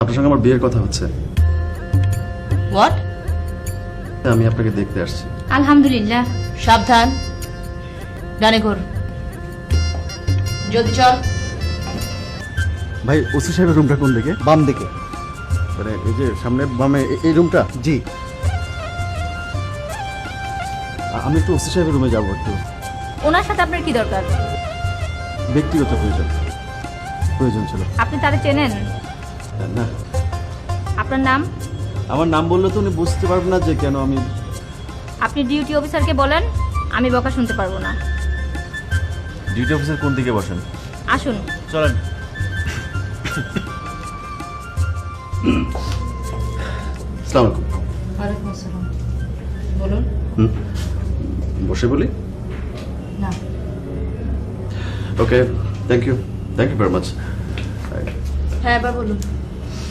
আপনার সঙ্গে আমার বিয়ের কথা হচ্ছে। হোয়াট? আমি আপনাকে দেখতে আসছি। আলহামদুলিল্লাহ। সাবধান, ডানে ঘোর। জলদি চল। ভাই ওসি সাহেবের রুমটা কোন দিকে? বাম দিকে। মানে এই যে সামনে বামে এই রুমটা? জি। আমি একটু ওসি সাহেবের রুমে যাবো একটু। ওনার সাথে আপনার কি দরকার? ব্যক্তিগত প্রয়োজন ছিল। আপনি তারে চেনেন? না, আপনার নাম? আমার নাম বললে তো উনি বুঝতে পারবেন না যে কেন আমি। আপনি ডিউটি অফিসারকে বলেন, আমি বকা শুনতে পারবো না। ডিউটি অফিসার কোন দিকে বসেন? আসুন। চলেন। আসসালামু আলাইকুম। ওয়ালাইকুম আসসালাম। বলুন। বসে বলি? না। ওকে, থ্যাংক ইউ ভেরি মাচ। হ্যাঁ, এবার বলুন।